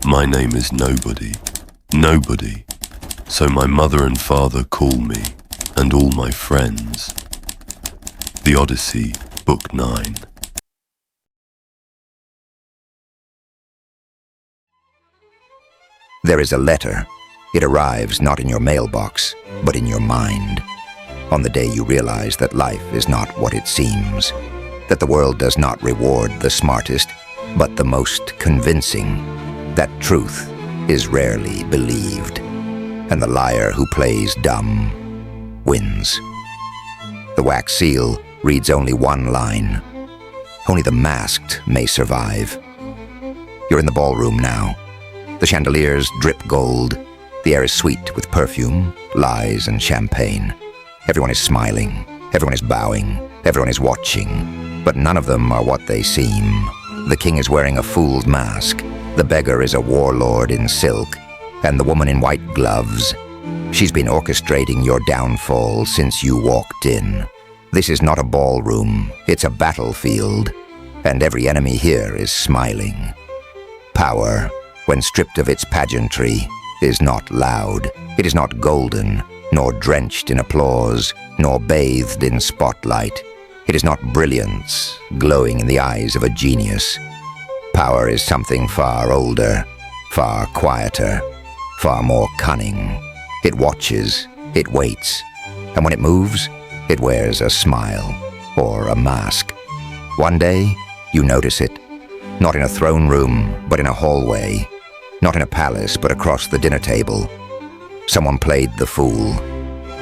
My name is Nobody, nobody. So my mother and father call me, and all my friends. The Odyssey, Book 9. There is a letter. It arrives not in your mailbox, but in your mind. On the day you realize that life is not what it seems, that the world does not reward the smartest, but the most convincing, that truth is rarely believed, and the liar who plays dumb wins. The wax seal reads only one line. Only the masked may survive. You're in the ballroom now. The chandeliers drip gold. The air is sweet with perfume, lies, and champagne. Everyone is smiling. Everyone is bowing. Everyone is watching. But none of them are what they seem. The king is wearing a fool's mask. The beggar is a warlord in silk. And the woman in white gloves, she's been orchestrating your downfall since you walked in. This is not a ballroom. It's a battlefield. And every enemy here is smiling. Power, when stripped of its pageantry, is not loud. It is not golden, nor drenched in applause, nor bathed in spotlight. It is not brilliance, glowing in the eyes of a genius. Power is something far older, far quieter, far more cunning. It watches, it waits, and when it moves, it wears a smile or a mask. One day, you notice it, not in a throne room, but in a hallway. Not in a palace, but across the dinner table. Someone played the fool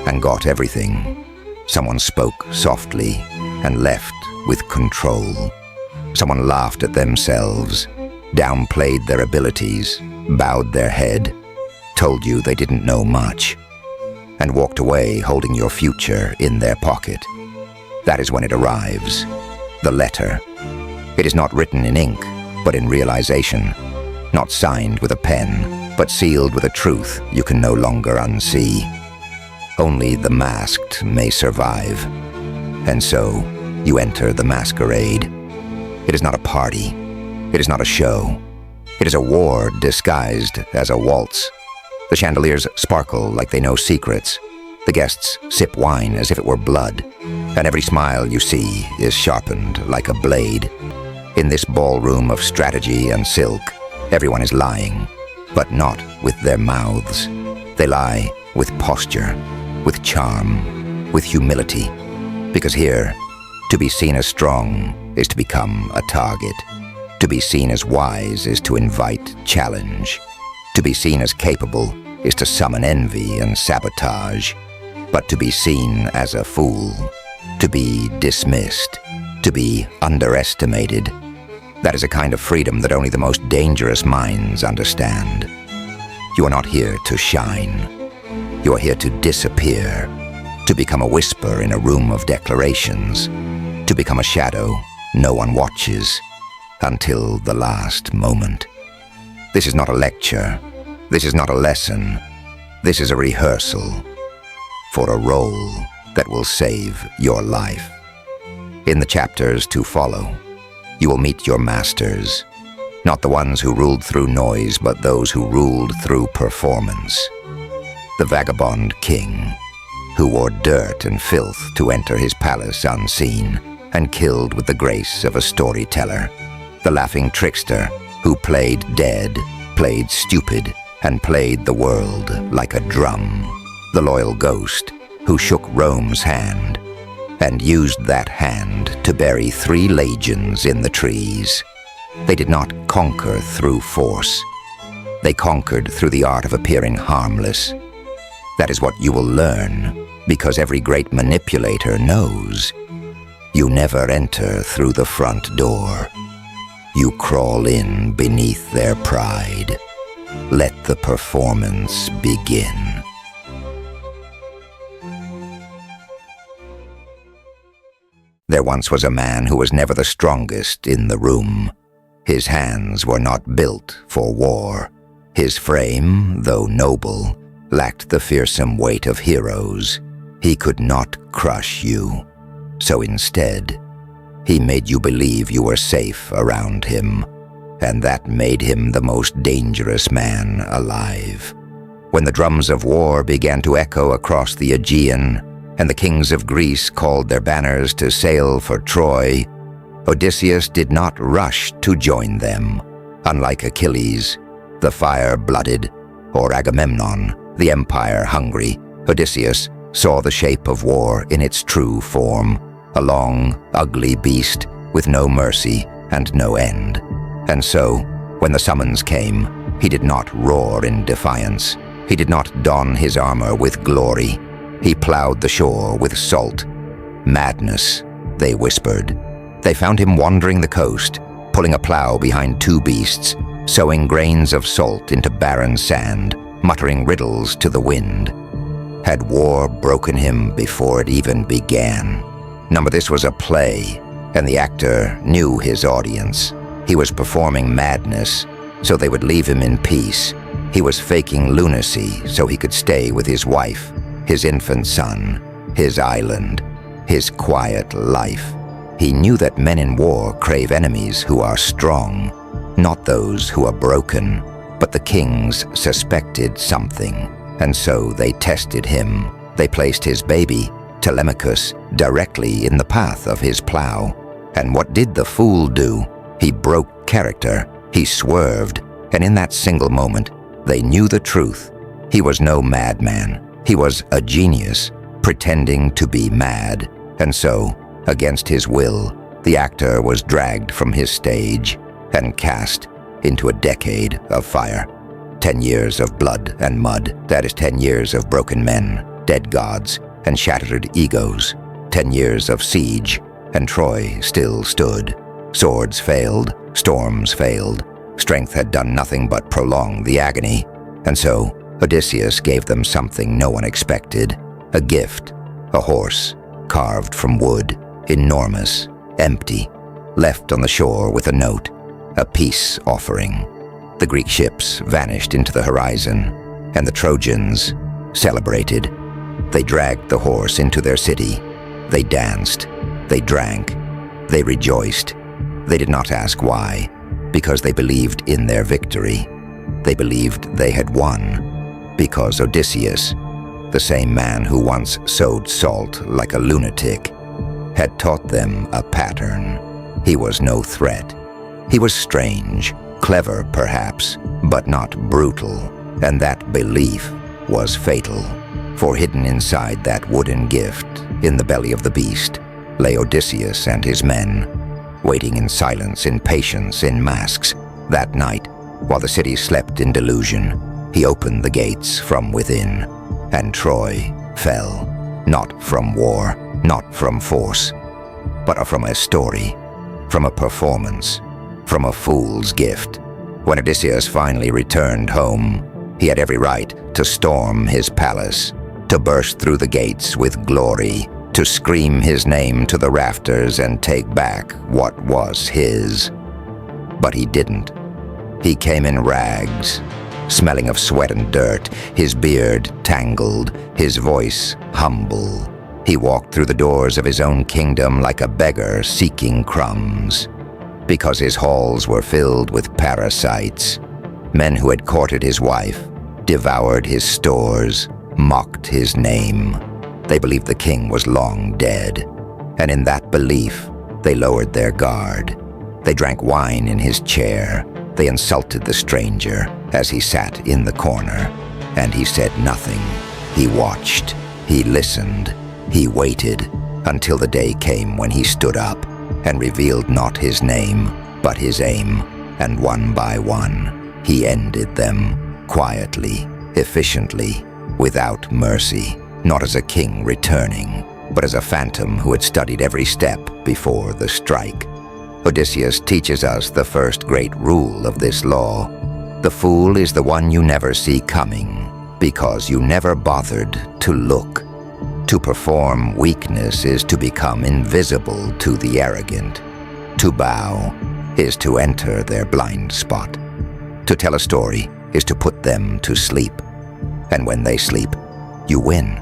and got everything. Someone spoke softly and left with control. Someone laughed at themselves, downplayed their abilities, bowed their head, told you they didn't know much, and walked away holding your future in their pocket. That is when it arrives, the letter. It is not written in ink, but in realization. Not signed with a pen, but sealed with a truth you can no longer unsee. Only the masked may survive. And so, you enter the masquerade. It is not a party. It is not a show. It is a war disguised as a waltz. The chandeliers sparkle like they know secrets. The guests sip wine as if it were blood. And every smile you see is sharpened like a blade. In this ballroom of strategy and silk, everyone is lying, but not with their mouths. They lie with posture, with charm, with humility. Because here, to be seen as strong is to become a target. To be seen as wise is to invite challenge. To be seen as capable is to summon envy and sabotage. But to be seen as a fool, to be dismissed, to be underestimated, that is a kind of freedom that only the most dangerous minds understand. You are not here to shine. You are here to disappear, to become a whisper in a room of declarations, to become a shadow no one watches until the last moment. This is not a lecture. This is not a lesson. This is a rehearsal for a role that will save your life. In the chapters to follow, you will meet your masters, not the ones who ruled through noise, but those who ruled through performance. The vagabond king, who wore dirt and filth to enter his palace unseen, and killed with the grace of a storyteller. The laughing trickster, who played dead, played stupid, and played the world like a drum. The loyal ghost, who shook Rome's hand, and used that hand to bury 3 legions in the trees. They did not conquer through force. They conquered through the art of appearing harmless. That is what you will learn, because every great manipulator knows. You never enter through the front door. You crawl in beneath their pride. Let the performance begin. There once was a man who was never the strongest in the room. His hands were not built for war. His frame, though noble, lacked the fearsome weight of heroes. He could not crush you. So instead, he made you believe you were safe around him, and that made him the most dangerous man alive. When the drums of war began to echo across the Aegean, and the kings of Greece called their banners to sail for Troy, Odysseus did not rush to join them. Unlike Achilles, the fire-blooded, or Agamemnon, the empire-hungry, Odysseus saw the shape of war in its true form, a long, ugly beast with no mercy and no end. And so, when the summons came, he did not roar in defiance. He did not don his armor with glory. He plowed the shore with salt. Madness, they whispered. They found him wandering the coast, pulling a plow behind two beasts, sowing grains of salt into barren sand, muttering riddles to the wind. Had war broken him before it even began? No, but this was a play, and the actor knew his audience. He was performing madness, so they would leave him in peace. He was faking lunacy so he could stay with his wife, his infant son, his island, his quiet life. He knew that men in war crave enemies who are strong, not those who are broken. But the kings suspected something, and so they tested him. They placed his baby, Telemachus, directly in the path of his plow. And what did the fool do? He broke character. He swerved, and in that single moment, they knew the truth. He was no madman. He was a genius, pretending to be mad. And so, against his will, the actor was dragged from his stage and cast into a decade of fire. 10 years of blood and mud. That is 10 years of broken men, dead gods, and shattered egos. 10 years of siege, and Troy still stood. Swords failed, storms failed. Strength had done nothing but prolong the agony. And so, Odysseus gave them something no one expected. A gift, a horse, carved from wood, enormous, empty, left on the shore with a note, a peace offering. The Greek ships vanished into the horizon, and the Trojans celebrated. They dragged the horse into their city. They danced. They drank. They rejoiced. They did not ask why, because they believed in their victory. They believed they had won, because Odysseus, the same man who once sowed salt like a lunatic, had taught them a pattern. He was no threat. He was strange, clever perhaps, but not brutal, and that belief was fatal. For hidden inside that wooden gift, in the belly of the beast, lay Odysseus and his men, waiting in silence, in patience, in masks. That night, while the city slept in delusion, he opened the gates from within, and Troy fell, not from war, not from force, but from a story, from a performance, from a fool's gift. When Odysseus finally returned home, he had every right to storm his palace, to burst through the gates with glory, to scream his name to the rafters and take back what was his. But he didn't. He came in rags, smelling of sweat and dirt, his beard tangled, his voice humble. He walked through the doors of his own kingdom like a beggar seeking crumbs, because his halls were filled with parasites, men who had courted his wife, devoured his stores, mocked his name. They believed the king was long dead, and in that belief, they lowered their guard. They drank wine in his chair. They insulted the stranger as he sat in the corner, and he said nothing. He watched, he listened, he waited, until the day came when he stood up and revealed not his name, but his aim, and one by one, he ended them, quietly, efficiently, without mercy, not as a king returning, but as a phantom who had studied every step before the strike. Odysseus teaches us the first great rule of this law. The fool is the one you never see coming, because you never bothered to look. To perform weakness is to become invisible to the arrogant. To bow is to enter their blind spot. To tell a story is to put them to sleep. And when they sleep, you win.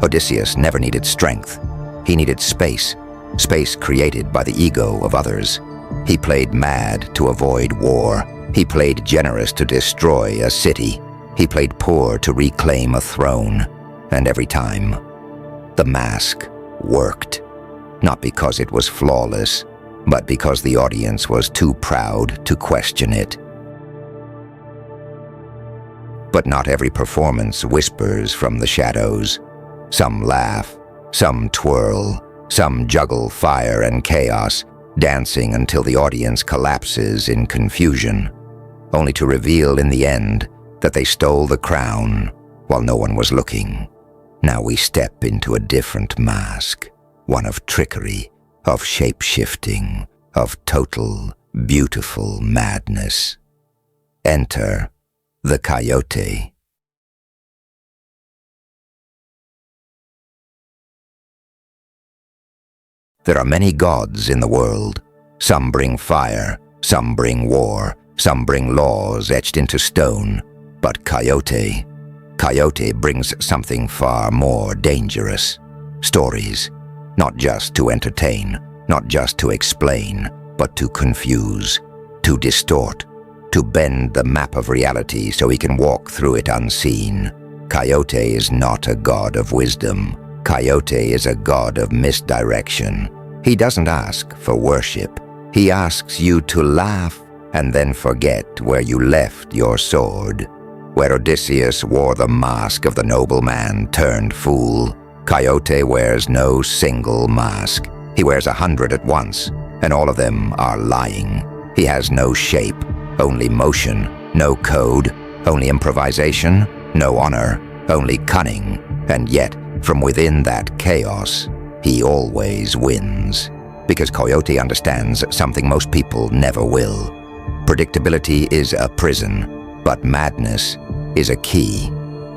Odysseus never needed strength. He needed space, space created by the ego of others. He played mad to avoid war. He played generous to destroy a city. He played poor to reclaim a throne. And every time, the mask worked. Not because it was flawless, but because the audience was too proud to question it. But not every performance whispers from the shadows. Some laugh, some twirl, some juggle fire and chaos, dancing until the audience collapses in confusion, only to reveal in the end that they stole the crown while no one was looking. Now we step into a different mask, one of trickery, of shape-shifting, of total, beautiful madness. Enter the coyote. There are many gods in the world. Some bring fire, some bring war, some bring laws etched into stone. But Coyote brings something far more dangerous. Stories, not just to entertain, not just to explain, but to confuse, to distort, to bend the map of reality so he can walk through it unseen. Coyote is not a god of wisdom. Coyote is a god of misdirection. He doesn't ask for worship. He asks you to laugh and then forget where you left your sword. Where Odysseus wore the mask of the nobleman turned fool, Coyote wears no single mask. He wears 100 at once, and all of them are lying. He has no shape, only motion, no code, only improvisation, no honor, only cunning, and yet, from within that chaos, he always wins. Because Coyote understands something most people never will. Predictability is a prison, but madness is a key.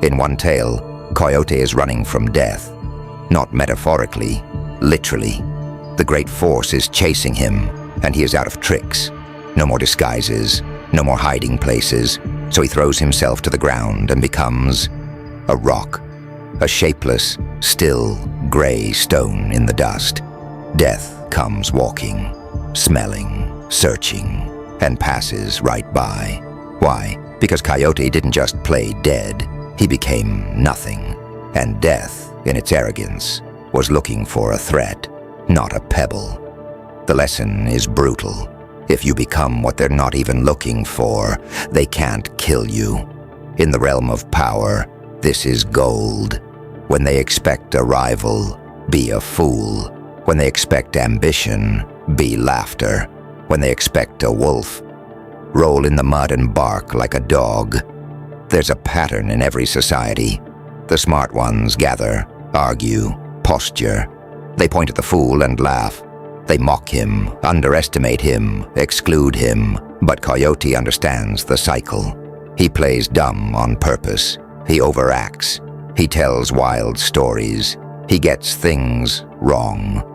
In one tale, Coyote is running from death. Not metaphorically, literally. The great force is chasing him, and he is out of tricks. No more disguises, no more hiding places, so he throws himself to the ground and becomes a rock. A shapeless, still, gray stone in the dust. Death comes walking, smelling, searching, and passes right by. Why? Because Coyote didn't just play dead, he became nothing. And death, in its arrogance, was looking for a threat, not a pebble. The lesson is brutal. If you become what they're not even looking for, they can't kill you. In the realm of power, this is gold. When they expect a rival, be a fool. When they expect ambition, be laughter. When they expect a wolf, roll in the mud and bark like a dog. There's a pattern in every society. The smart ones gather, argue, posture. They point at the fool and laugh. They mock him, underestimate him, exclude him. But Coyote understands the cycle. He plays dumb on purpose. He overacts. He tells wild stories. He gets things wrong.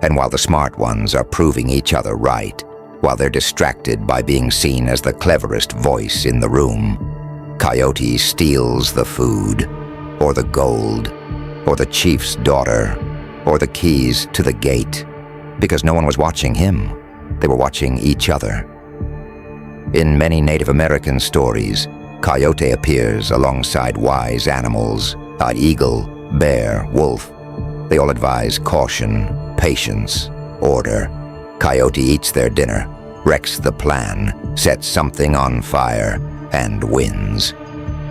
And while the smart ones are proving each other right, while they're distracted by being seen as the cleverest voice in the room, Coyote steals the food, or the gold, or the chief's daughter, or the keys to the gate, because no one was watching him. They were watching each other. In many Native American stories, Coyote appears alongside wise animals, an eagle, bear, wolf. They all advise caution, patience, order. Coyote eats their dinner, wrecks the plan, sets something on fire, and wins.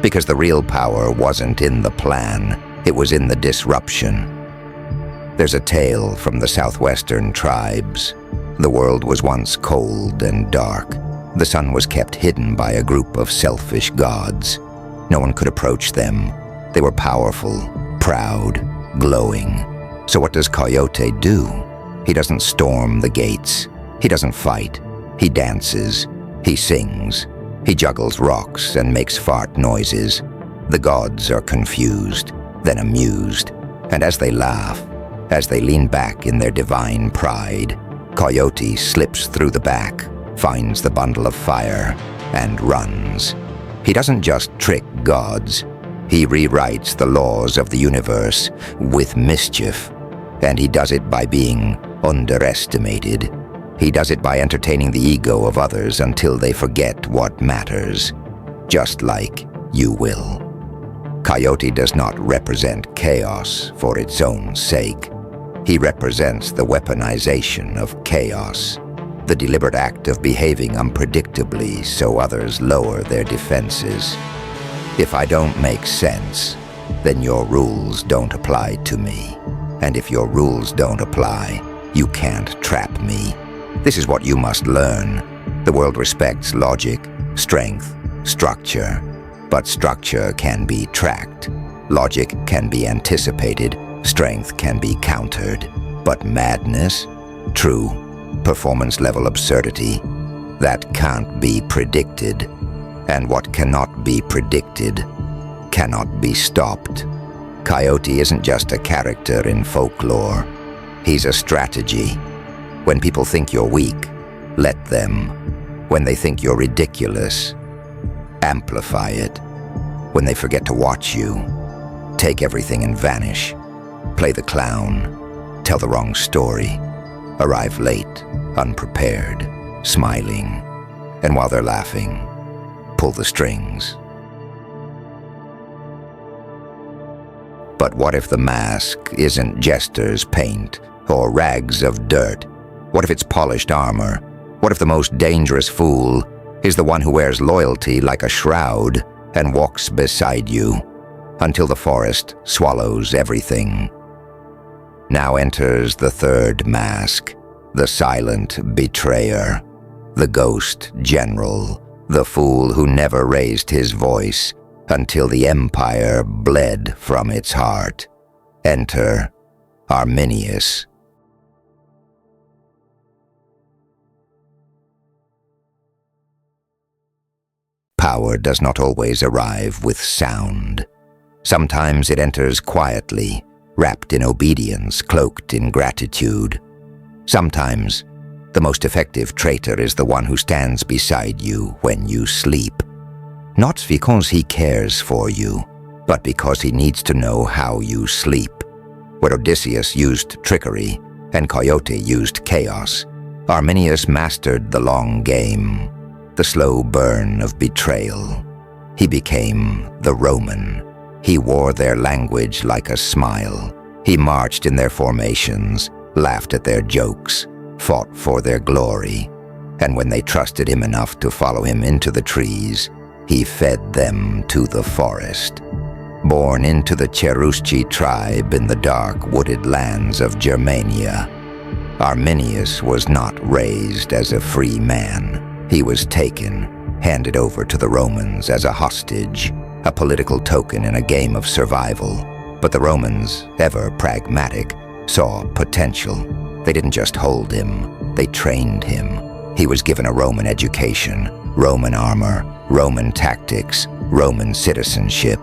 Because the real power wasn't in the plan, it was in the disruption. There's a tale from the southwestern tribes. The world was once cold and dark. The sun was kept hidden by a group of selfish gods. No one could approach them. They were powerful, proud, glowing. So what does Coyote do? He doesn't storm the gates. He doesn't fight. He dances. He sings. He juggles rocks and makes fart noises. The gods are confused, then amused. And as they laugh, as they lean back in their divine pride, Coyote slips through the back, finds the bundle of fire, and runs. He doesn't just trick gods. He rewrites the laws of the universe with mischief, and he does it by being underestimated. He does it by entertaining the ego of others until they forget what matters, just like you will. Coyote does not represent chaos for its own sake. He represents the weaponization of chaos, the deliberate act of behaving unpredictably so others lower their defenses. If I don't make sense, then your rules don't apply to me. And if your rules don't apply, you can't trap me. This is what you must learn. The world respects logic, strength, structure. But structure can be tracked. Logic can be anticipated. Strength can be countered. But madness, true, performance-level absurdity, that can't be predicted. And what cannot be predicted cannot be stopped. Coyote isn't just a character in folklore. He's a strategy. When people think you're weak, let them. When they think you're ridiculous, amplify it. When they forget to watch you, take everything and vanish. Play the clown, tell the wrong story, arrive late, unprepared, smiling, and while they're laughing, pull the strings. But what if the mask isn't jester's paint or rags of dirt? What if it's polished armor? What if the most dangerous fool is the one who wears loyalty like a shroud and walks beside you until the forest swallows everything? Now enters the third mask, the silent betrayer, the ghost general, the fool who never raised his voice until the empire bled from its heart. Enter Arminius. Power does not always arrive with sound. Sometimes it enters quietly, wrapped in obedience, cloaked in gratitude. Sometimes the most effective traitor is the one who stands beside you when you sleep. Not because he cares for you, but because he needs to know how you sleep. Where Odysseus used trickery and Coyote used chaos, Arminius mastered the long game, the slow burn of betrayal. He became the Roman. He wore their language like a smile. He marched in their formations, laughed at their jokes, fought for their glory. And when they trusted him enough to follow him into the trees, he fed them to the forest. Born into the Cherusci tribe in the dark wooded lands of Germania, Arminius was not raised as a free man. He was taken, handed over to the Romans as a hostage, a political token in a game of survival. But the Romans, ever pragmatic, saw potential. They didn't just hold him, they trained him. He was given a Roman education, Roman armor, Roman tactics, Roman citizenship.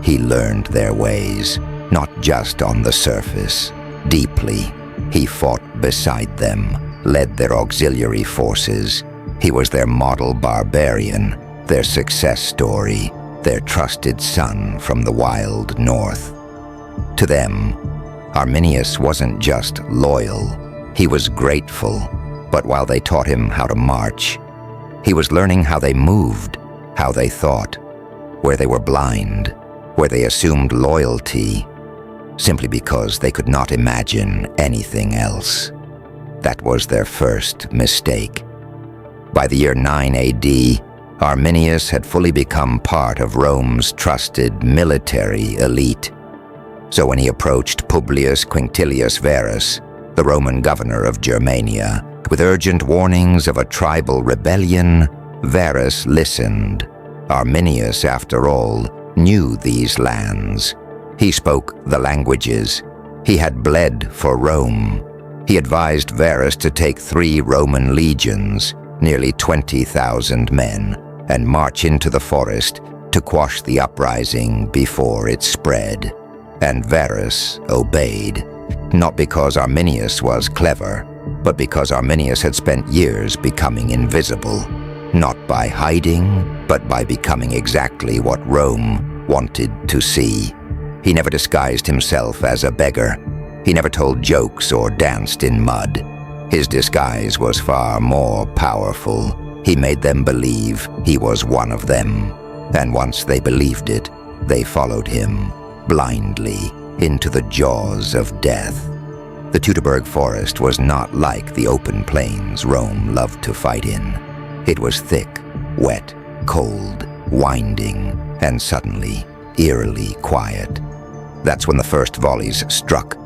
He learned their ways, not just on the surface. Deeply, he fought beside them, led their auxiliary forces. He was their model barbarian, their success story, their trusted son from the wild north. To them, Arminius wasn't just loyal, he was grateful. But while they taught him how to march, he was learning how they moved, how they thought, where they were blind, where they assumed loyalty simply because they could not imagine anything else. That was their first mistake. By the year 9 AD, Arminius had fully become part of Rome's trusted military elite. So when he approached Publius Quinctilius Verus, the Roman governor of Germania, with urgent warnings of a tribal rebellion, Verus listened. Arminius, after all, knew these lands. He spoke the languages. He had bled for Rome. He advised Verus to take 3 Roman legions, nearly 20,000 men, and march into the forest to quash the uprising before it spread. And Verus obeyed, not because Arminius was clever, but because Arminius had spent years becoming invisible, not by hiding, but by becoming exactly what Rome wanted to see. He never disguised himself as a beggar. He never told jokes or danced in mud. His disguise was far more powerful. He made them believe he was one of them, and once they believed it, they followed him, blindly, into the jaws of death. The Teutoburg forest was not like the open plains Rome loved to fight in. It was thick, wet, cold, winding, and suddenly, eerily quiet. That's when the first volleys struck.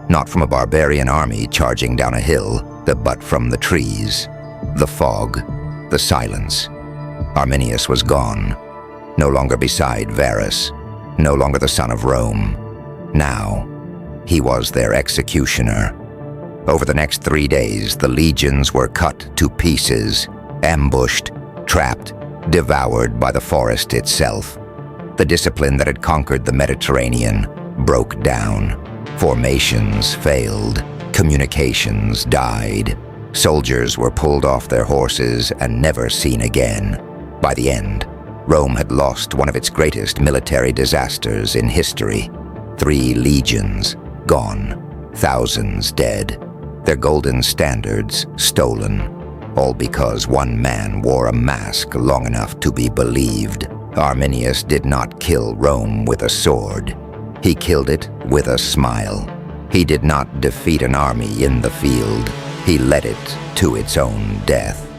Not from a barbarian army charging down a hill, but from the trees, the fog, the silence. Arminius was gone, no longer beside Varus, no longer the son of Rome. Now, he was their executioner. Over the next 3 days, the legions were cut to pieces, ambushed, trapped, devoured by the forest itself. The discipline that had conquered the Mediterranean broke down. Formations failed. Communications died. Soldiers were pulled off their horses and never seen again. By the end, Rome had lost one of its greatest military disasters in history. 3 legions gone, thousands dead, their golden standards stolen, all because one man wore a mask long enough to be believed. Arminius did not kill Rome with a sword. He killed it with a smile. He did not defeat an army in the field. He led it to its own death.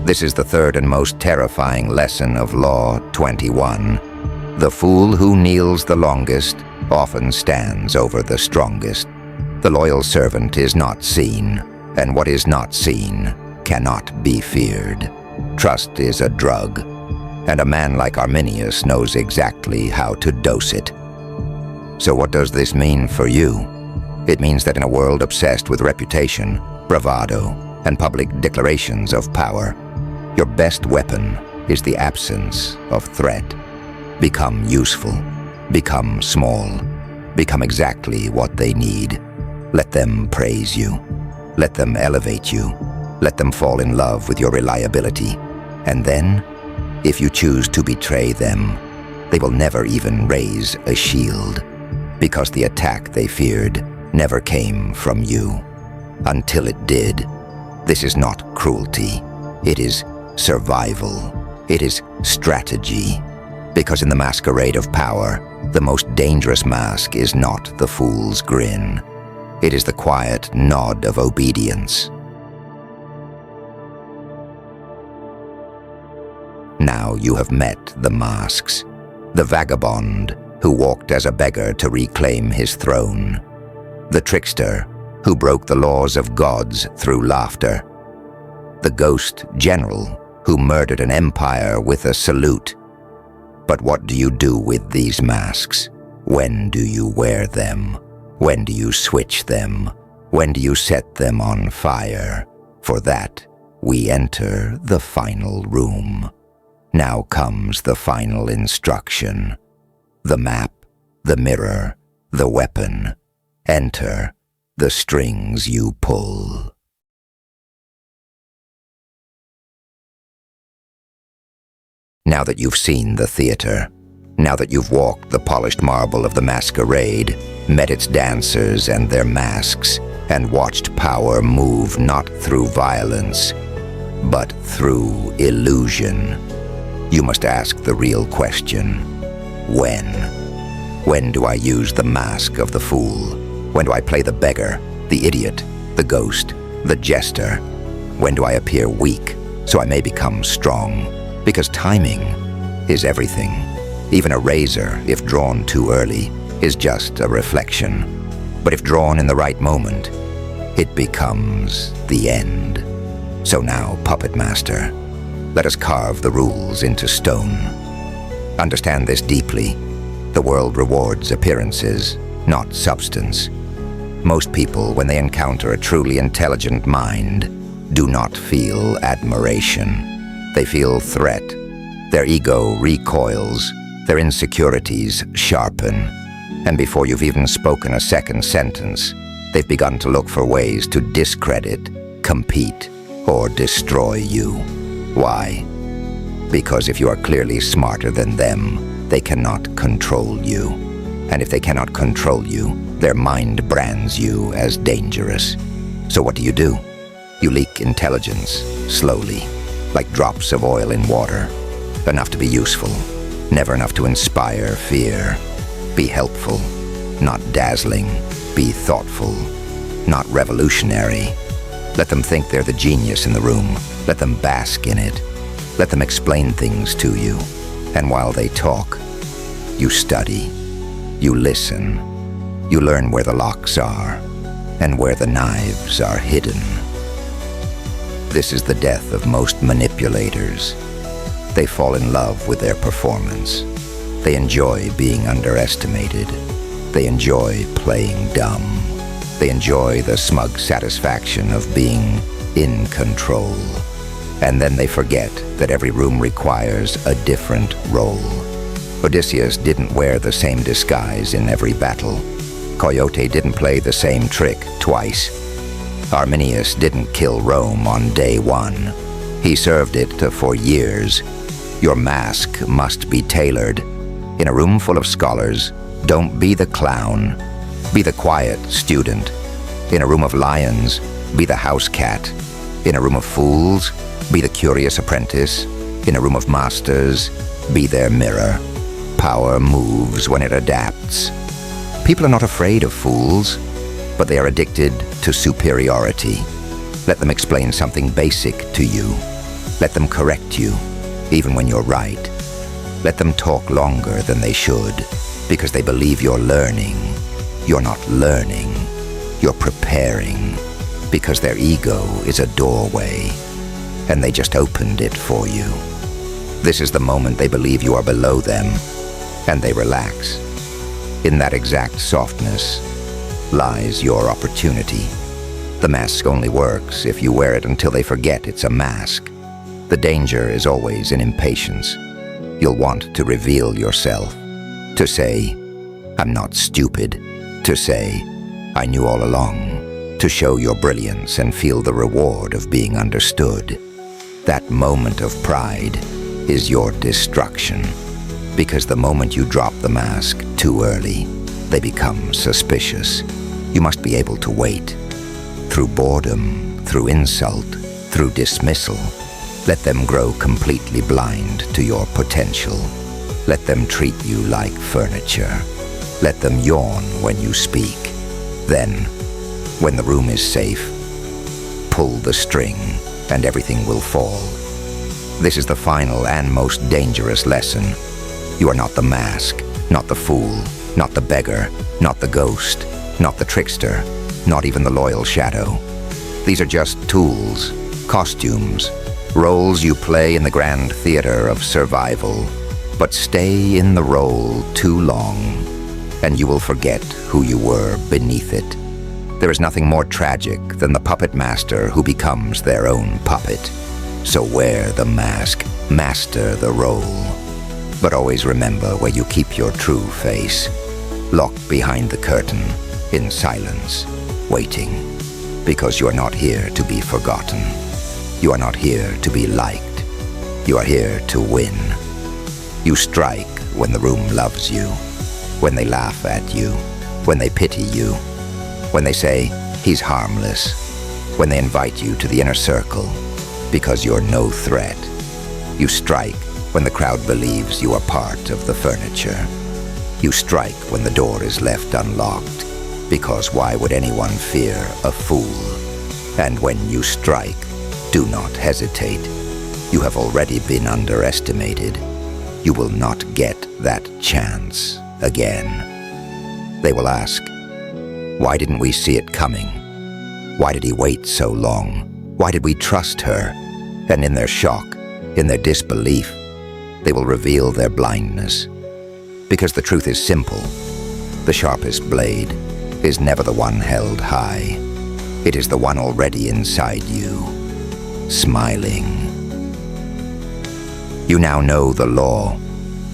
This is the third and most terrifying lesson of Law 21. The fool who kneels the longest often stands over the strongest. The loyal servant is not seen, and what is not seen cannot be feared. Trust is a drug, and a man like Arminius knows exactly how to dose it. So what does this mean for you? It means that in a world obsessed with reputation, bravado, and public declarations of power, your best weapon is the absence of threat. Become useful. Become small. Become exactly what they need. Let them praise you. Let them elevate you. Let them fall in love with your reliability. And then, if you choose to betray them, they will never even raise a shield, because the attack they feared never came from you. Until it did. This is not cruelty. It is survival. It is strategy. Because in the masquerade of power, the most dangerous mask is not the fool's grin. It is the quiet nod of obedience. Now you have met the masks. The vagabond who walked as a beggar to reclaim his throne. The trickster who broke the laws of gods through laughter. The ghost general who murdered an empire with a salute. But what do you do with these masks? When do you wear them? When do you switch them? When do you set them on fire? For that, we enter the final room. Now comes the final instruction. The map, the mirror, the weapon. Enter the strings you pull. Now that you've seen the theater, now that you've walked the polished marble of the masquerade, met its dancers and their masks, and watched power move not through violence, but through illusion, you must ask the real question. When? When do I use the mask of the fool? When do I play the beggar, the idiot, the ghost, the jester? When do I appear weak, so I may become strong? Because timing is everything. Even a razor, if drawn too early, is just a reflection. But if drawn in the right moment, it becomes the end. So now, puppet master, let us carve the rules into stone. Understand this deeply. The world rewards appearances, not substance. Most people, when they encounter a truly intelligent mind, do not feel admiration. They feel threat. Their ego recoils. Their insecurities sharpen. And before you've even spoken a second sentence, they've begun to look for ways to discredit, compete, or destroy you. Why? Because if you are clearly smarter than them, they cannot control you. And if they cannot control you, their mind brands you as dangerous. So what do? You leak intelligence, slowly, like drops of oil in water. Enough to be useful, never enough to inspire fear. Be helpful, not dazzling. Be thoughtful, not revolutionary. Let them think they're the genius in the room. Let them bask in it. Let them explain things to you. And while they talk, you study. You listen. You learn where the locks are and where the knives are hidden. This is the death of most manipulators. They fall in love with their performance. They enjoy being underestimated. They enjoy playing dumb. They enjoy the smug satisfaction of being in control. And then they forget that every room requires a different role. Odysseus didn't wear the same disguise in every battle. Coyote didn't play the same trick twice. Arminius didn't kill Rome on day one. He served it for years. Your mask must be tailored. In a room full of scholars, don't be the clown. Be the quiet student. In a room of lions, be the house cat. In a room of fools, be the curious apprentice. In a room of masters, be their mirror. Power moves when it adapts. People are not afraid of fools, but they are addicted to superiority. Let them explain something basic to you. Let them correct you, even when you're right. Let them talk longer than they should, because they believe you're learning. You're not learning. You're preparing, because their ego is a doorway, and they just opened it for you. This is the moment they believe you are below them, and they relax. In that exact softness lies your opportunity. The mask only works if you wear it until they forget it's a mask. The danger is always in impatience. You'll want to reveal yourself, to say, I'm not stupid, to say, I knew all along, to show your brilliance and feel the reward of being understood. That moment of pride is your destruction, because the moment you drop the mask too early, they become suspicious. You must be able to wait. Through boredom, through insult, through dismissal, let them grow completely blind to your potential. Let them treat you like furniture. Let them yawn when you speak. Then, when the room is safe, pull the string and everything will fall. This is the final and most dangerous lesson. You are not the mask, not the fool, not the beggar, not the ghost, not the trickster, not even the loyal shadow. These are just tools, costumes, roles you play in the grand theater of survival. But stay in the role too long, and you will forget who you were beneath it. There is nothing more tragic than the puppet master who becomes their own puppet. So wear the mask, master the role. But always remember where you keep your true face. Locked behind the curtain, in silence, waiting. Because you are not here to be forgotten. You are not here to be liked. You are here to win. You strike when the room loves you, when they laugh at you, when they pity you, when they say, he's harmless, when they invite you to the inner circle, because you're no threat. You strike when the crowd believes you are part of the furniture. You strike when the door is left unlocked, because why would anyone fear a fool? And when you strike, do not hesitate. You have already been underestimated. You will not get that chance again. They will ask, why didn't we see it coming? Why did he wait so long? Why did we trust her? And in their shock, in their disbelief, they will reveal their blindness. Because the truth is simple. The sharpest blade is never the one held high. It is the one already inside you, smiling. You now know the law.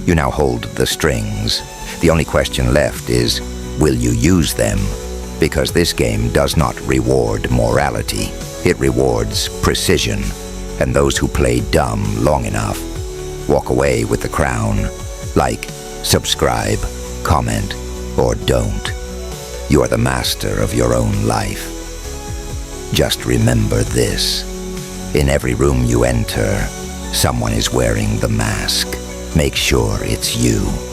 You now hold the strings. The only question left is, will you use them? Because this game does not reward morality. It rewards precision. And those who play dumb long enough walk away with the crown. Like, subscribe, comment, or don't. You are the master of your own life. Just remember this. In every room you enter, someone is wearing the mask. Make sure it's you.